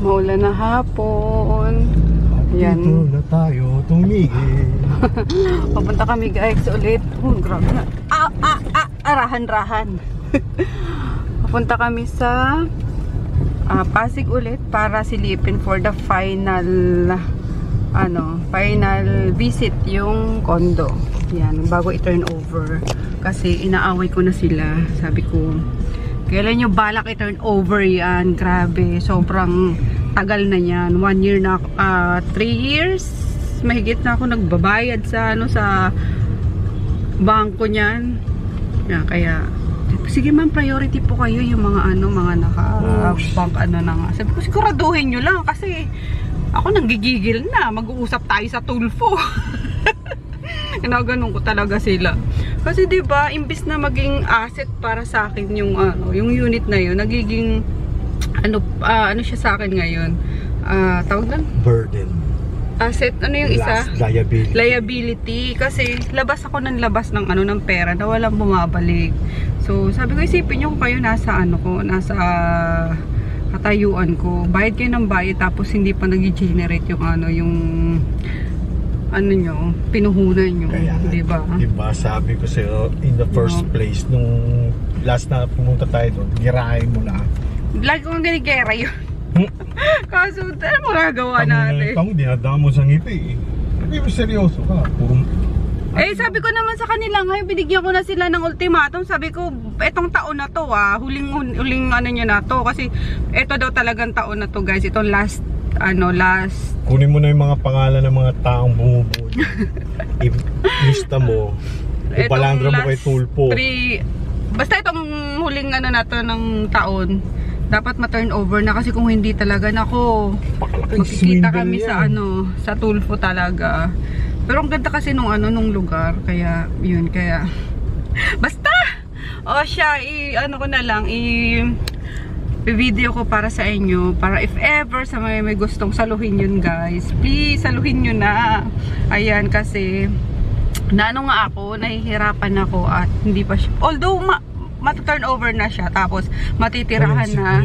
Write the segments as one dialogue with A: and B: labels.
A: Maulan na hapon. Ayan.
B: Dito na tayo tumigil.
A: Papunta kami guys ulit. Grabe na. Rahan-rahan. Papunta kami sa Pasig ulit para silipin for the final final visit yung condo. Yan, bago i-turn over. Kasi inaaway ko na sila. Sabi ko, kailan nyo balak i-turn over yan? Grabe, sobrang tagal na yan. 1 year na, 3 years. Mahigit na ako nagbabayad sa sa bangko niyan. Yan, kaya sige ma'am, priority po kayo yung mga mga naka-bank na nga. Sabi ko, siguraduhin nyo lang kasi ako nanggigigil na. Mag-uusap tayo sa Tulfo. Ganun ko talaga sila. Kasi 'di ba, imbis na maging asset para sa akin yung yung unit na yun, nagiging ano siya sa akin ngayon? Tawag lang?
B: Burden.
A: Asset, yung isa?
B: Liability.
A: Liability. Kasi labas ako ng labas ng ng pera na walang bumabalik. So, sabi ko, isipin nyo kung kayo nasa nasa katayuan ko. Bayad kayo ng bayad tapos hindi pa nag-generate yung nyo, pinuhunan nyo. Diba?
B: Diba, sabi ko sa'yo, in the first place, nung last na pumunta tayo doon, girahin mo na.
A: Lagi kong ginigera yun. Kaso, ano magagawa natin?
B: Tamo, dinadamo sa ngipi. Hindi mo seryoso ka.
A: Sabi ko naman sa kanila ngayon, binigyan ko na sila ng ultimatum. Sabi ko, etong taon na to huling nyo na to. Kasi eto daw talagang taon na to guys. Itong last kunin mo na yung mga pangalan ng mga taong bumubuo. Lista mo. Ipalandra mo kay Tulfo. Basta itong huling na to ng taon, dapat ma-turn over na kasi kung hindi talaga nako, magkikita kami sa Tulfo talaga. Pero ang ganda kasi nung lugar, kaya yun, kaya basta siya ko na lang video ko para sa inyo, para if ever sa may gustong saluhin yun guys, please saluhin nyo na. Ayan, kasi nga ako, nahihirapan ako at hindi pa siya, although mata-turn over na siya tapos matitirahan na,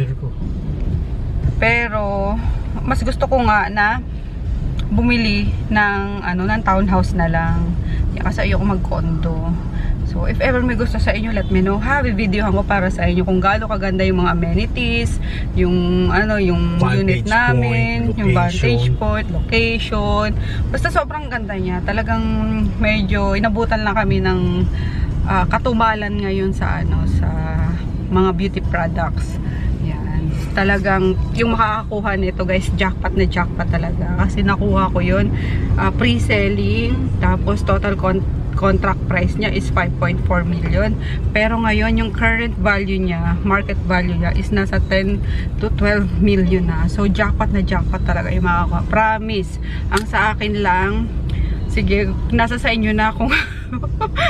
A: pero mas gusto ko nga na bumili ng ng townhouse na lang. Kasi ayoko mag-condo. So if ever may gusto sa inyo, let me know ha. Videohan ko para sa inyo kung gaano kaganda yung mga amenities, yung yung unit namin, yung vantage point, location. Basta sobrang ganda niya. Talagang medyo inabutan lang kami ng katumalan ngayon sa sa mga beauty products. Yan. Talagang yung makakakuha nito guys, jackpot na jackpot talaga. Kasi nakuha ko yun pre-selling, tapos total contract price niya is 5.4 million. Pero ngayon yung current value niya, market value niya is nasa 10 to 12 million na. So jackpot na jackpot talaga yung makakakuha. Promise. Ang sa akin lang, sige, nasa sa inyo na kung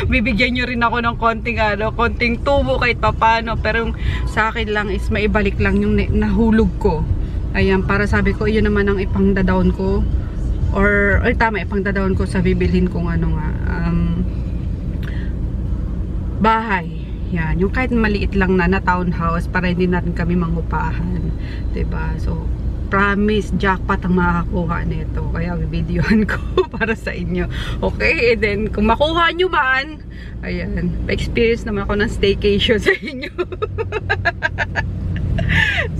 A: bibigyan nyo rin ako ng konting tubo kahit papano. Pero yung sa akin lang is maibalik lang yung nahulog ko. Ayan, para sabi ko, yun naman ang ipang-down ko. Or tama, ipang-down ko sa bibilhin kong bahay. Yan, yung kahit maliit lang na townhouse para hindi natin kami mangupahan. Diba? So, promise, jackpot ang makakakuha nito. Kaya videohan ko para sa inyo. Okay, and then kung makuha nyo man, ayan, pa-experience naman ako ng staycation sa inyo.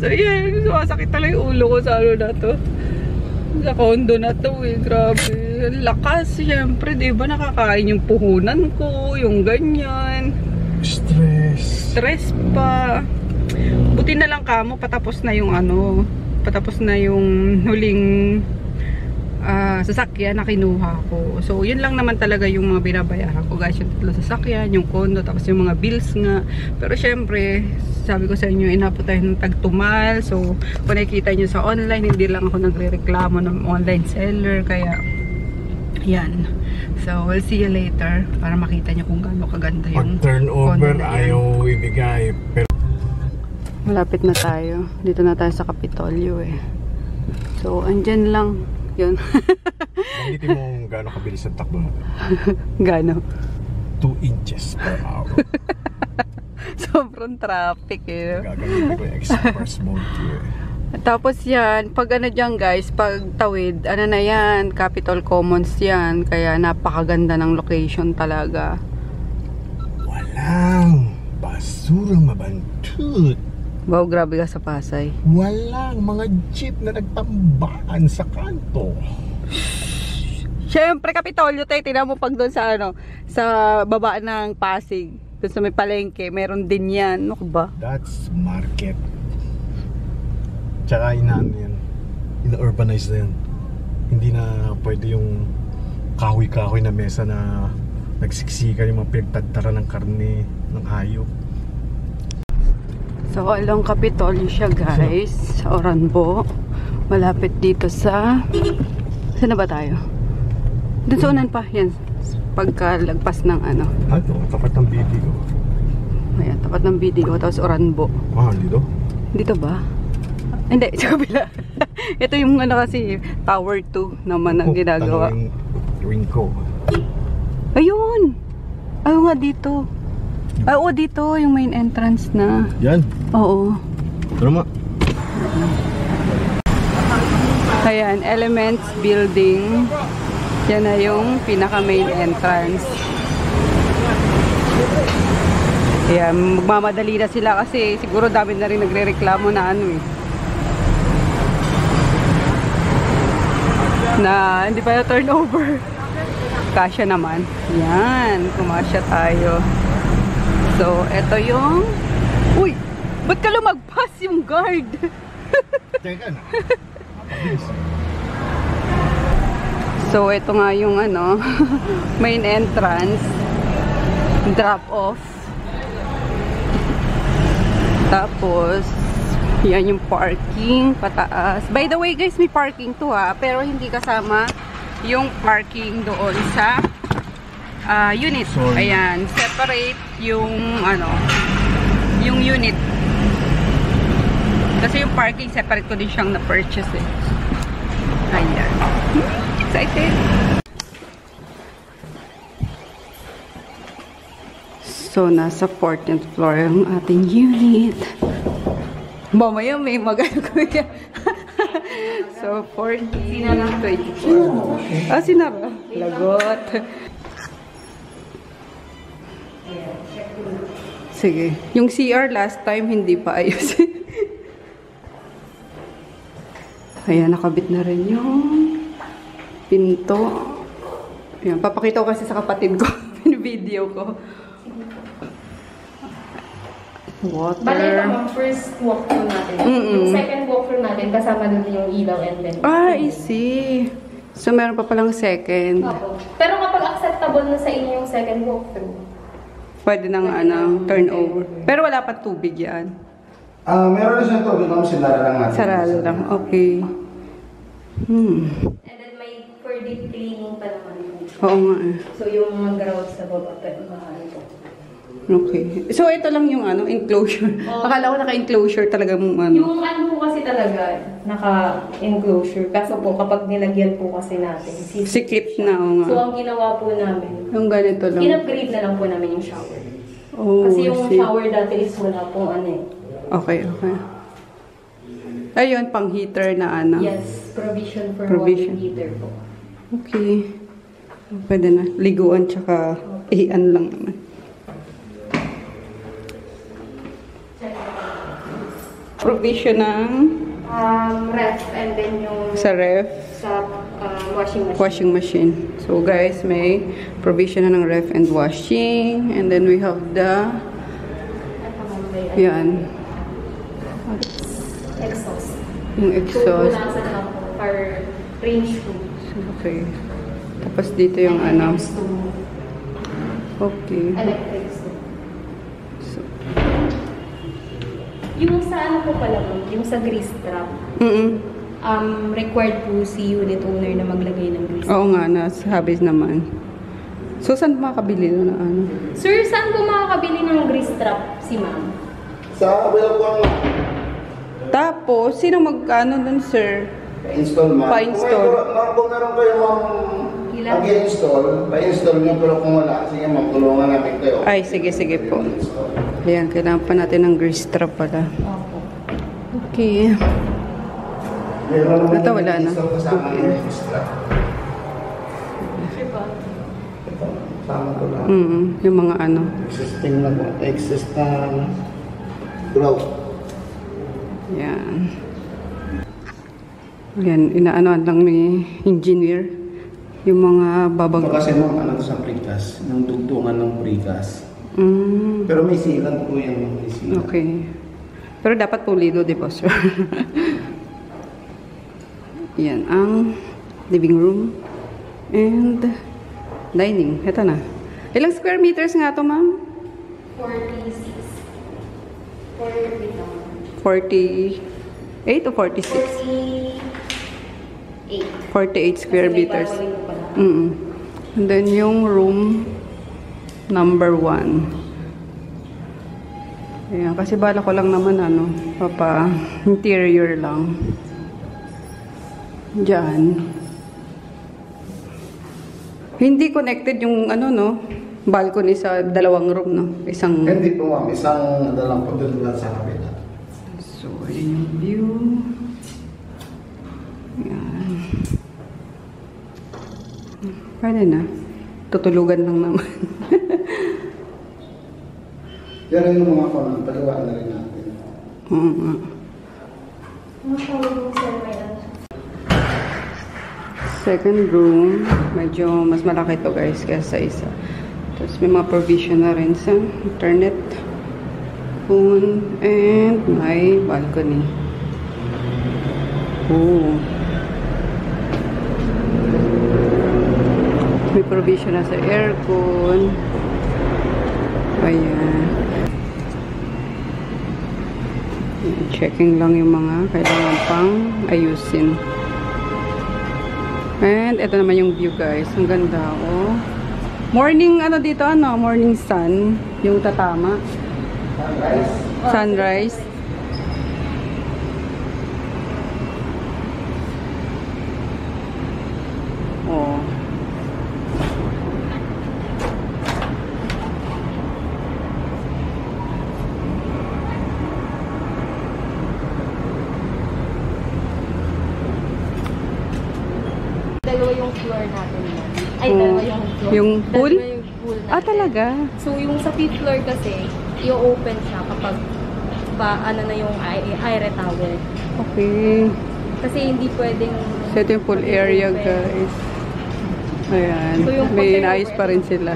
A: So, yan, sumasakit talaga yung ulo ko sa na to. Sa condo na to grabe. Lakas, syempre, diba, nakakain yung puhunan ko, yung ganyan. Stress pa. Buti na lang kamo, patapos na yung huling sasakyan na kinuha ko. So, yun lang naman talaga yung mga binabayaran ko guys, yung tatlo sasakyan, yung condo, tapos yung mga bills nga. Pero syempre, sabi ko sa inyo, inabot tayo ng tagtumal. So, kung nakikita nyo sa online, hindi lang ako nagre-reklamo ng online seller. Kaya, yan. So, we'll see you later para makita nyo kung gaano kaganda yung
B: turnover ayaw ibigay. Pero
A: malapit na tayo. Dito na tayo sa Kapitolyo So, andyan lang. Yun.
B: Banggitin mo gaano kabilis ang takbo natin.
A: Gaano?
B: 2 inches per hour.
A: Sobrang traffic
B: Gagamitin ko yung express mode
A: Tapos yan, pag ano dyan guys, pag tawid, ano na yan, Capitol Commons yan. Kaya napakaganda ng location talaga.
B: Walang basurang mabantut.
A: Wow, grabe ka sa Pasay.
B: Walang mga jeep na nagtambakan sa kanto.
A: Siyempre, Kapitolyo tayo, tingnan mo pag doon sa ano, sa baba ng Pasig. Doon sa may palengke, meron din yan. Ano ba?
B: That's market. Tsaka inaano yan. Ina-urbanize na yan. Hindi na pwede yung kahoy-kahoy na mesa na nagsiksikan yung mga pinagtagtara ng karne ng hayop. So, along Kapitolyo siya guys. Sa Oranbo. Malapit dito sa... Saan na ba tayo? Doon sa unan pa. Yan. Pagkalagpas ng ano. Ano? Tapat ng BDO.
A: Ayan, tapat ng BDO. Tapos Oranbo.
B: Ah, dito?
A: Dito ba? Hindi, sa kabila. Ito yung ano kasi, Tower 2 naman ang ginagawa.
B: Ring ko.
A: Ayun! Ayun nga dito. Ay, oo, dito yung main entrance na.
B: Yan.
A: Oo.
B: Ano ma?
A: Ayan, Elements Building. Yan na yung pinaka main entrance. Ayan, magmamadali na sila kasi siguro dami na rin nagre-reklamo na ano eh. Na hindi pa na turnover. Kasya naman. Yan, kumasya tayo. So, eto yung... Uy! Ba't ka lumagpas yung guard?
B: Teka na.
A: So, ito nga yung ano, main entrance. Drop off. Tapos, yan yung parking, pataas. By the way guys, may parking to ha. Pero hindi kasama yung parking doon sa unit.
B: Sorry.
A: Ayan, separate yung ano, yung unit. Kasi yung parking separate ko din siyang na-purchase eh. Ayan. Excited. So, nasa 14th floor yung ating unit. Mamaya may magano ko yan. So, 14, 24. Ah, sinara. Lagot. Sige. Yung CR last time, hindi pa ayos. Ayan, nakabit na rin yung pinto. Ayan, papakita ko kasi sa kapatid ko. Video ko. Water.
C: Bale, ito ang first walkthrough natin. Yung second walkthrough natin, kasama doon yung ilaw and then...
A: Ah, I see. So, meron pa palang second.
C: Opo. Pero kapag acceptable na sa inyo yung second walkthrough,
A: Pwede nang ano, turnover. Pero wala pa tubig yan.
D: Meron na siya tubig, kung sinara lang natin.
A: Sarado lang. Okay.
C: and then may for deep cleaning pa naman.
A: Oo nga eh.
C: So yung mga grout sa baba, pero mahal po.
A: Okay. So, ito lang yung ano, enclosure. Akala ko naka-enclosure talaga mong ano.
C: Yung ano po kasi talaga, naka-enclosure. Kaso po, kapag nilagyan po kasi natin,
A: Sikip na, oo nga.
C: So, ang ginawa po namin,
A: Yung ganito lang.
C: in-upgrade na lang po namin yung shower.
A: Oh,
C: Kasi yung
A: I see.
C: shower dati is wala pong ano eh.
A: Okay, okay. Ayun, pang heater na ano.
C: Yes, provision for
A: Provision.
C: water heater po.
A: Okay. Pwede na. Liguan tsaka ian lang naman. Provision ng
C: Ref and then yung
A: sa ref,
C: sa washing machine.
A: washing machine. So guys, may provision na ng ref and washing. And then we have the, yan,
C: Exhaust.
A: yung exhaust.
C: Pupunasan lang po for range room.
A: Okay. Tapos dito yung ano. Okay.
C: Electric stove.
A: So,
C: Yung sa ano po pala po, yung sa grease trap, required po si unit owner na maglagay ng grease trap.
A: oo nga, nasabi naman. So, saan makakabili na ano?
C: Sir, saan po makakabili ng grease trap si ma'am?
D: Sa available lang,
A: Tapos, sino mag-ano dun, sir?
D: pa-install man.
A: Pa-install.
D: Kung meron kayo
C: Ilan?
D: mag-i-install, pa-install nyo, pero kung wala, sige ma'am, tulungan natin kayo.
A: Ay, sige, sige po. Ayan, kailangan pa natin ng grease trap pala.
C: Opo.
A: Okay.
D: Meron naman
B: Ito, wala na.
D: isang kasama
B: Okay.
D: yung extra. Ito, tama ko lang.
B: Yung mga ano.
D: Existing na po. Exist na growth.
B: Yan. Yan, inaanoan lang ni engineer. Yung mga
D: Ito
B: babag...
D: kasi nung ano sa precast, ng dugtungan ng precast.
B: Mm,
D: Pero may silang po yan. May silang.
B: okay. Pero dapat pulido, di ba, sir? Yan, ang living room and dining. Ito na. Ilang square meters nga to, ma'am?
C: 46.
B: 48 o 46? 48 square meters. And then yung room number 1. Ayan, kasi bala ko lang naman ano, papa interior lang. Diyan. Hindi connected yung ano no, balcony sa dalawang room no, isang.
D: Hindi po ma'am, isang dalang po doon lang sa kabila.
B: So, ayan yung view. Ayan. Pwede na. Tutulugan lang naman.
D: Yan yung mga kono, paliwaan na rin natin.
B: Oo nga. Second room. Medyo mas malaki to guys kaysa isa. Tapos may mga provision na rin sa internet, phone, and may balcony. Oh. May provision na sa aircon. Ayan. Checking lang yung mga kailangan pang ayusin. And ito naman yung view guys. Ang ganda oh. Morning ano dito ano? Morning sun. Yung tatama. Sunrise. Oh.
C: Dalawa yung floor natin yan. Ay,
B: Oh.
C: dalawa yung floor.
B: Yung pool?
C: Dalawa yung pool natin.
B: Ah, talaga?
C: So, yung sa fifth floor kasi, i-open siya kapag ano na yung aire towel.
B: Okay.
C: Kasi hindi pwedeng...
B: So, ito yung pool area guys. Ayan.
C: So, yung
B: May
C: hotel
B: inaayos pa rin sila.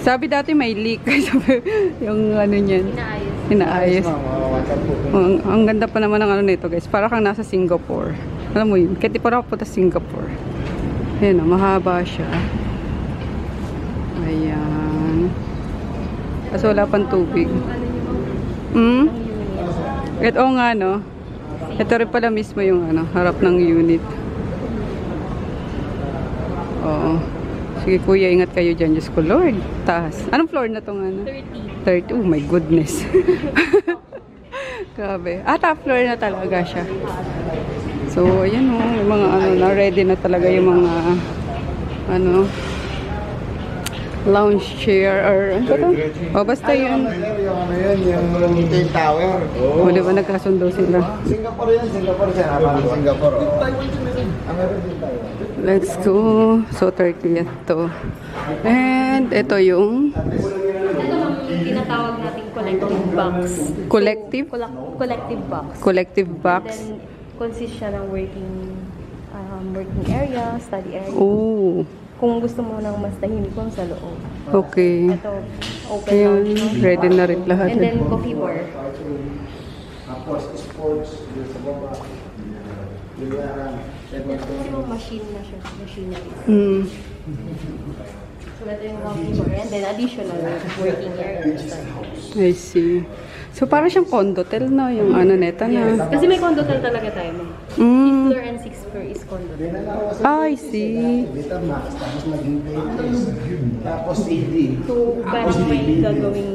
B: Sabi dati may leak. Sabi, yung ano niyan. Inaayos. Ang ganda pa naman ng ano nito guys. Para kang nasa Singapore. Alam mo yun. Kaya di pa ako punta Singapore. Ayan o. Mahaba siya. Ayan. Kasi wala pang tubig. Ito nga no. Ito rin pala mismo yung ano, harap ng unit. Oo. Sige kuya, ingat kayo dyan. Diyos ko, Lord. Taas. Anong floor na itong ano? 30. Oh my goodness. Grabe. Top floor na talaga siya. So, ayan o. Yung mga ano na, ready na talaga yung mga ano, lounge chair or ano ba ito? O, basta yun.
D: Yung ano yun, yung Twin Tower.
B: O, di ba nagkasundo sila?
D: Singapore yan, Singapore siya. Parang Singapore. Meron din tayo.
B: Let's go. So, 30th to. And, ito yung
C: Ito ang tinatawag nating collective box.
B: collective?
C: Collective box.
B: Collective box.
C: Then, consist siya ng working area, study area.
B: Oh,
C: Kung gusto mo ng mas tahimik kung sa loob.
B: okay.
C: Ito, open
B: Ayun,
C: lounge.
B: ready na rin lahat.
C: And then, coffee bar.
D: Tapos, sports, dito sa baba. Biliaran.
C: Ito yung machine na siya. Machinery. So, ito yung coffee bar. And then, additional working area.
B: I see. So, para siyang condotel na yung ano neta na.
C: Kasi may condotel talaga tayo.
B: Mm.
C: Floor and 6th floor is condotel.
B: I see.
D: Dito max, tapos naging pages. Tapos AD.
C: So, parang may gagawing,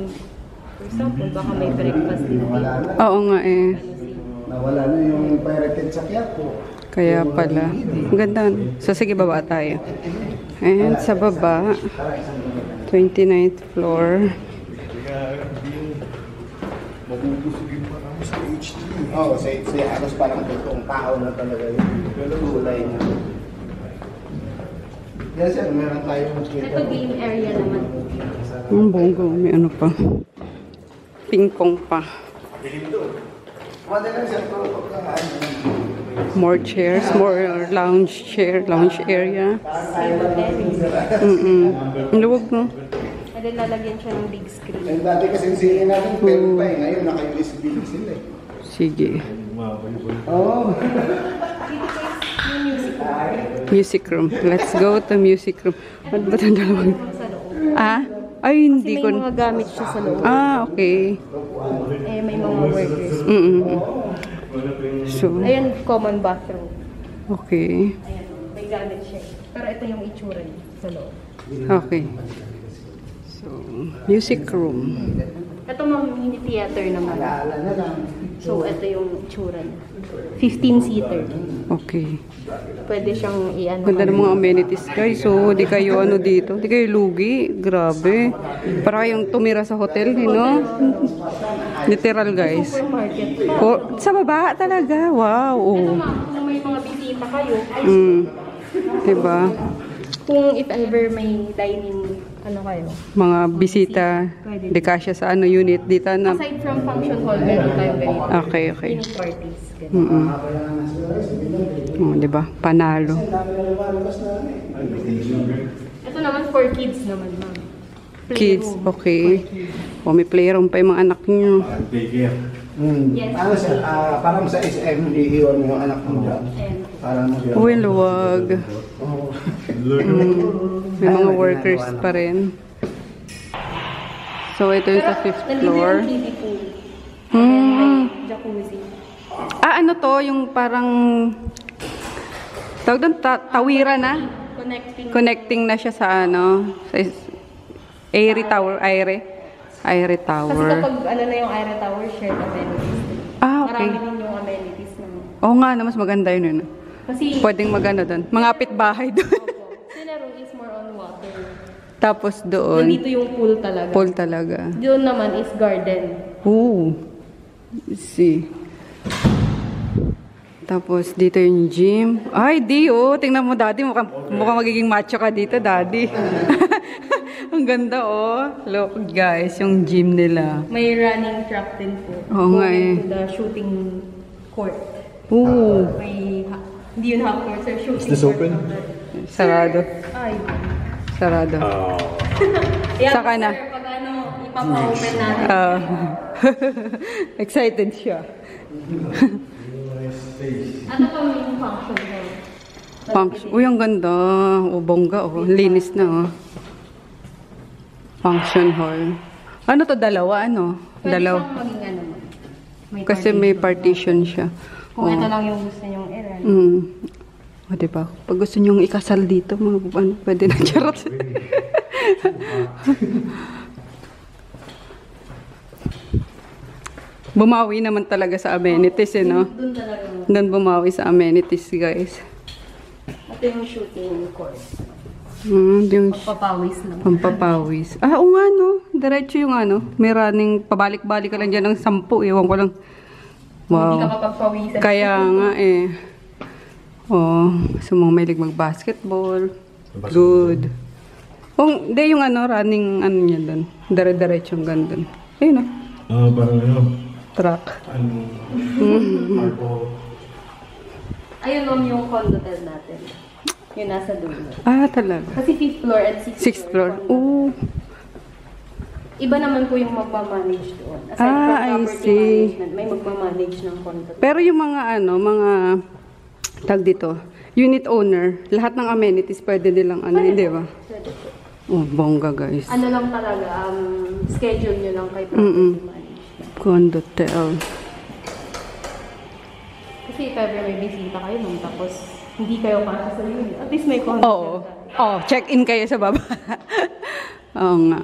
C: for example, baka may breakfast din.
D: Nawala na.
B: Oo nga eh.
D: Nawala na yung pirated sa Quiapo.
B: Kaya pala. Ang ganda. So, sige, baba tayo. And sa baba, 29th floor.
D: Mabubusog yung mga stage 3. Oo, sa halos parang totoong tao na talaga yung gulay niya. Yes sir, meron tayong mosquito.
C: Ito game area naman.
B: Ang bongga, may ano pa. Ping-pong pa.
D: Madalang sir,
B: More chairs, more lounge area. Ang luwag, no?
C: And then lalagyan siya ng big screen.
D: and dati kasi singin natin, pero pa eh. Ngayon, naka-USB sila eh.
B: Sige.
D: Oo.
B: Music room. Let's go to music room. Ano ba itong dalawang?
C: Sa loob.
B: Ah? Ay,
C: Kasi
B: hindi
C: may
B: ko.
C: mga gamit siya sa loob.
B: Ah, okay.
C: Eh, may mga workers.
B: So,
C: Ayan, common bathroom.
B: okay.
C: Ayan, may gamit siya. Pero ito yung itsura niya sa loob.
B: Okay. So, music room.
C: Ito mga mini theater naman.
D: Alaala na lang.
C: So, ito yung itsura niya. 15-seater.
B: Okay.
C: Pwede siyang i-ano.
B: Ganda ng mga amenities, guys. So, di kayo ano dito. Di kayo lugi. Grabe. Para kayong tumira sa hotel, no? Literal, guys.
C: Supermarket pa.
B: Oh, sa baba talaga. Wow.
C: Ito
B: Oh.
C: ma'am, kung may mga bisita kayo,
B: Diba?
C: kung if ever may dining, ano kayo.
B: Mga bisita. Di kasya sa ano unit. Dito na.
C: Aside from function hall, meron tayong ganito.
B: Okay, okay.
C: Mini parties. Ganito.
B: Oh, diba? Panalo.
C: Ito naman for kids naman, ma'am.
B: Kids,
C: Playroom.
B: okay. O, may playroom pa yung mga anak nyo.
C: Yes.
D: Ano sir, parang sa SM, iiwan mo yung anak mo dyan.
C: And
D: Para mo siya.
B: Uy, luwag. May mga workers pa rin. So, ito yung sa 5th
C: nandito
B: floor.
C: yung kiddie pool. And then may jacuzzi.
B: Ah, ano to? Yung parang... Tawag doon, tawiran na? Connecting na siya sa ano? Sa Airy Tower. Airy
C: Kasi
B: Tower.
C: kapag ano na yung Aira Tower, shared amenities.
B: Ah, okay.
C: Marami din yung amenities na.
B: Oo nga, na mas maganda yun.
C: Kasi,
B: Pwedeng maganda doon. Mangapit bahay doon.
C: Sinarong is more on water.
B: Tapos doon,
C: Nandito yung pool talaga.
B: pool talaga.
C: Doon naman is garden.
B: Ooh. See. Tapos dito yung gym. Ay, di oh. Tingnan mo, daddy. Mukhang magiging macho ka dito, daddy. Ang ganda oh. Look guys, yung gym nila.
C: May running track din po.
B: Oo nga
C: Going
B: eh.
C: to the shooting court.
B: Ooh.
C: May, hindi yun half court, sir. Shooting
E: this
C: court
E: open?
C: naman.
B: Sarado.
C: Ay.
B: Sarado.
C: Yeah,
B: Saka na.
C: sir, pag ano, ipapa-open natin.
B: Excited siya.
C: Ano pa yung function hall?
B: Function. Uy, ang ganda. O, bongga oh. Linis na oh. Function hall. Ano to? Dalawa ano?
C: Pwede
B: Dalawa.
C: siyang maging ano. May
B: Kasi may partition siya.
C: Kung ito lang yung gusto nyong i-run.
B: O, diba? Pag gusto nyong ikasal dito, mga ano, pwede na charot. Bumawi naman talaga sa amenities, eh, no?
C: Doon talaga.
B: Doon bumawi sa amenities, guys.
C: Ito yung shooting court.
B: Yung
C: Papawis lang.
B: pampapawis. Ah, oo nga, no? Diretso yung ano, may running, pabalik-balik ka lang dyan ng 10, ewan ko lang.
C: Hindi ka
B: Wow.
C: mapagpawisan.
B: Kaya nga, eh. Oh, so mga mahilig mag-basketball. Good. Oh, hindi yung ano, running, ano niya doon. Dire-diretsong gandun. Ayun, no?
E: Parang ano,
B: Track.
C: Ayun ma'am yung condotel natin. Yung nasa dulo.
B: Ah, talaga.
C: Kasi 5th floor at 6th
B: 6th floor.
C: condo.
B: Oh.
C: Iba naman po yung magmamanage doon. Aside
B: Ah, I
C: from property
B: see.
C: management, may magmamanage ng condo.
B: Pero yung mga ano, mga tag dito, unit owner, lahat ng amenities pwede nilang ano, hindi ba?
C: Pwede po.
B: Oh, bongga, guys.
C: Ano lang talaga, schedule nyo lang kay property management.
B: Condotel.
C: Kasi if ever may bisita kayo ma'am, tapos hindi kayo kasya sa unit, at least may condotel
B: Oo.
C: tayo.
B: Oh, check-in kayo sa baba. Oo nga.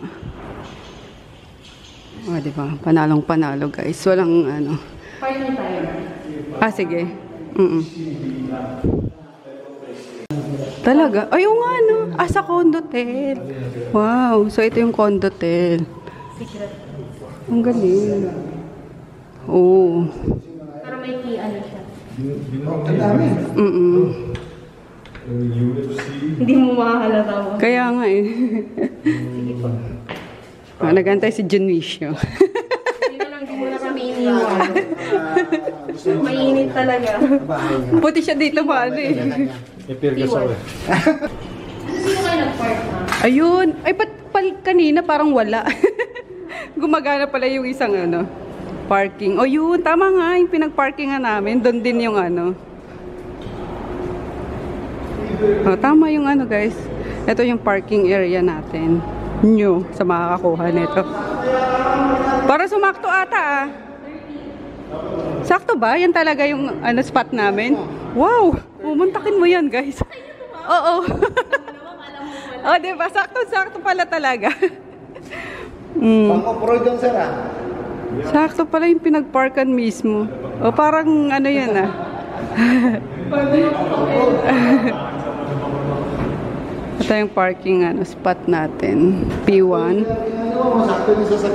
B: Oh, di ba? Panalong-panalo, guys. Walang ano.
C: Partner tayo na.
B: Ah, sige. Talaga? Ay, yung ano. Ah, sa condotel. Wow. So, ito yung condotel.
C: Secret.
B: Ang galing. Oo.
C: Pero
D: Ang dami.
C: Hindi mo makahalata mo.
B: Kaya nga eh. Nagantay si Junicio.
C: Dito lang, di mo na kami iniwan. Mainit talaga.
B: Puti siya dito paano eh.
C: Iwan. Sino kayo nag-park na?
B: Ayun. Ay, ba't kanina parang wala? Gumagana pala yung isang ano, parking. O yun, tama nga. Yung pinag-parkingan namin. Doon din yung ano. O, tama yung ano guys. Ito yung parking area natin. New sa makakakuha nito. Para sumakto ata ah. Sakto ba? Yan talaga yung ano, spot namin. Wow! Pumuntakin mo yan guys. Oo. Oh, diba? Sakto pala talaga.
D: Pang-off-road yung sir ah.
B: Sakto pala yung pinagparkan mismo. O parang ano yan ah. Ito yung parking ano, spot natin. P1.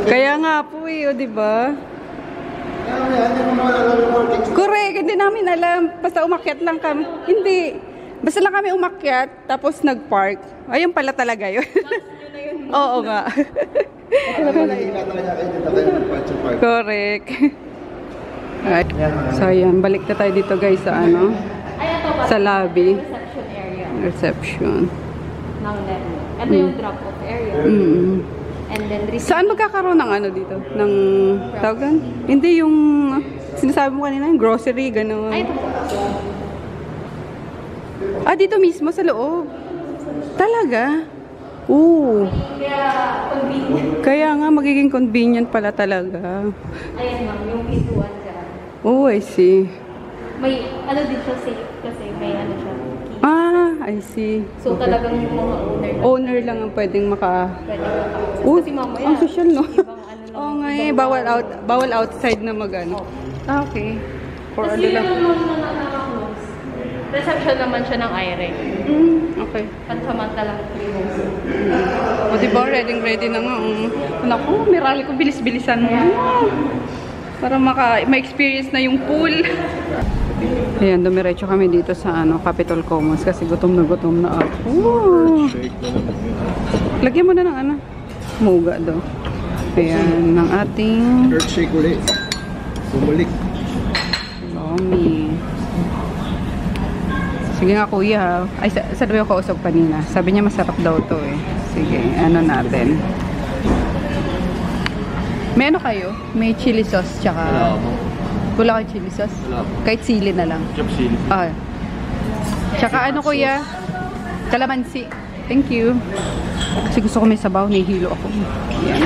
B: Kaya nga po eh, o diba? Correct, hindi namin alam. Basta umakyat lang kami. Hindi. Basta lang kami umakyat, tapos nag-park. Ayun pala talaga yun. Oo nga. Correct. Alright. So ayan, balik na tayo dito guys sa ano, sa lobby.
C: Reception area
B: Reception.
C: ng Lerno. Ito yung drop-off area. And then
B: Saan magkakaroon ng ano dito? Ng tawagan? Hindi yung sinasabi mo kanina, yung grocery, gano'n.
C: Ay, ito po.
B: Ah, dito mismo sa loob. Talaga? Oo.
C: Kaya convenient.
B: Kaya nga, magiging convenient pala talaga.
C: Ayan ma'am, yung pintuan dyan.
B: Oh, I see.
C: May ano din siya safe kasi may ano siya. Key.
B: Ah, I see.
C: So talagang yung mga owner na
B: Owner lang ang pwedeng maka...
C: pwede makapasok.
B: Oh,
C: Kasi mamaya,
B: ang social, no?
C: ibang ano lang.
B: Oo nga eh,
C: ibang
B: bawal outside na mag-ano. Ah, okay. For
C: Tapos
B: ano
C: yun
B: lang.
C: lang naman na nakaka-close. Reception naman siya ng IRE.
B: Okay.
C: Pansamantalang 3 months.
B: O diba, ready na nga. Naku, may rally ko, bilis-bilisan mo. Para ma-experience na yung pool. Ayan, dumiretso kami dito sa ano, Capitol Commons kasi gutom na ako. Lagyan mo na ng ano, muga do. Ayan, ng ating
D: Earthshake ulit. Bumalik.
B: lomi. Sige nga kuya. Ay, sabi ko kausap kanina. Sabi niya masarap daw to eh. Sige, ano natin. May ano kayo? May chili sauce tsaka... Wala kayo chili sauce?
E: Wala.
B: Kahit sili na lang.
E: Chop sili.
B: Ah. Tsaka ano kuya? Kalamansi. Thank you. Kasi gusto ko may sabaw. Nahihilo ako. Yan.